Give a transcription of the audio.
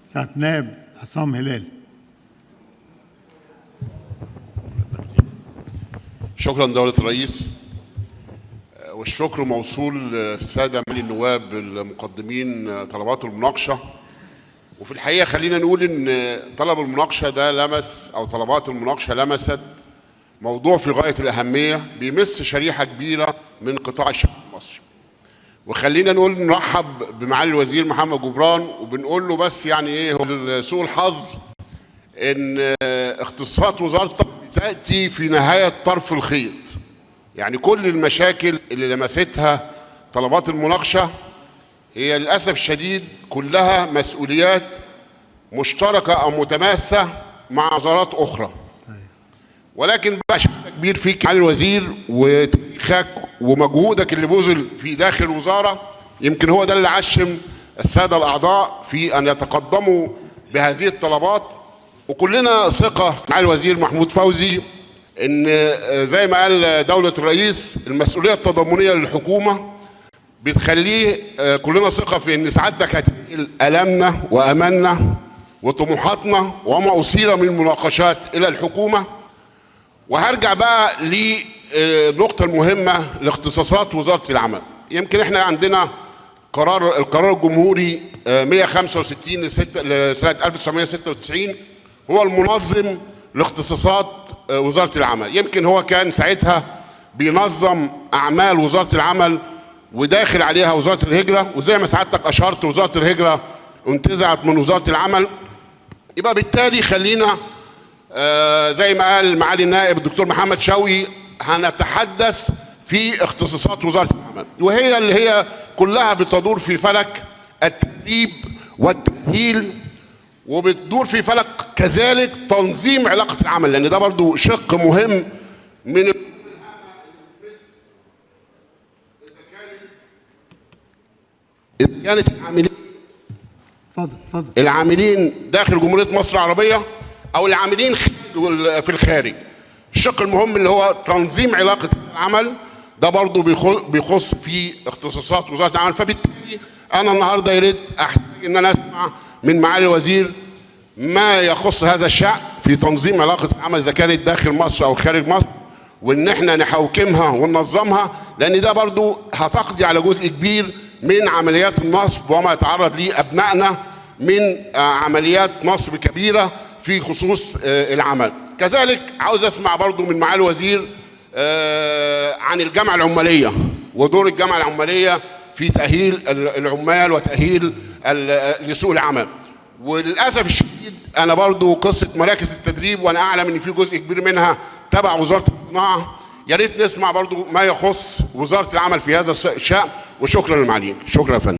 سعادة النائب عصام هلال. شكرا دولة الرئيس، والشكر موصول للسادة معالي النواب المقدمين طلبات المناقشة. وفي الحقيقة خلينا نقول إن طلب المناقشة ده لمس، أو طلبات المناقشة لمست موضوع في غاية الأهمية بيمس شريحة كبيرة من قطاع الشعب المصري. وخلينا نقول نرحب بمعالي الوزير محمد جبران، وبنقول له بس يعني إيه هو سوء الحظ إن اختصاصات وزارتك تأتي في نهاية طرف الخيط. يعني كل المشاكل اللي لمستها طلبات المناقشة هي للأسف الشديد كلها مسؤوليات مشتركة أو متماسة مع وزارات أخرى. ولكن بقى شأن كبير فيك معالي الوزير، وتاريخك ومجهودك اللي بذل في داخل الوزارة يمكن هو ده اللي عشم السادة الأعضاء في أن يتقدموا بهذه الطلبات. وكلنا ثقة في معالي الوزير محمود فوزي إن زي ما قال دولة الرئيس المسؤولية التضامنية للحكومة بتخليه كلنا ثقة في إن سعادتك هتنقل آلامنا وأملنا وطموحاتنا وما أثير من مناقشات إلى الحكومة. وهرجع بقى للنقطة المهمة لاختصاصات وزارة العمل. يمكن احنا عندنا القرار الجمهوري 165 لسنة 1996 هو المنظم لاختصاصات وزارة العمل. يمكن هو كان ساعتها بينظم أعمال وزارة العمل وداخل عليها وزارة الهجرة، وزي ما سعادتك أشرت وزارة الهجرة انتزعت من وزارة العمل. يبقى بالتالي خلينا زي ما قال معالي النائب الدكتور محمد شوقي هنتحدث في اختصاصات وزارة العمل، وهي اللي هي كلها بتدور في فلك التدريب والتأهيل، وبتدور في فلك كذلك تنظيم علاقة العمل، لأن ده برضو شق مهم من إذا كانت العاملين داخل جمهورية مصر العربية أو العاملين في الخارج. الشق المهم اللي هو تنظيم علاقة العمل ده برضو بيخص في اختصاصات وزارة العمل. فبالتالي أنا النهاردة يريد أحتاج إن أنا أسمع من معالي الوزير ما يخص هذا الشأن في تنظيم علاقة العمل إذا كانت داخل مصر أو خارج مصر، وإن احنا نحوكمها وننظمها، لأن ده برضو هتقضي على جزء كبير من عمليات النصب وما يتعرض ليه أبنائنا من عمليات نصب كبيرة في خصوص العمل. كذلك عاوز أسمع برضو من معالي الوزير عن الجامعة العمالية ودور الجامعة العمالية في تأهيل العمال وتأهيل لسوق العمل. وللأسف الشديد أنا برضو قصة مراكز التدريب وأنا أعلم إن في جزء كبير منها تبع وزارة الصناعة، يا ريت نسمع برضو ما يخص وزارة العمل في هذا الشأن. وشكرا للمعالي. شكرا يا فندم.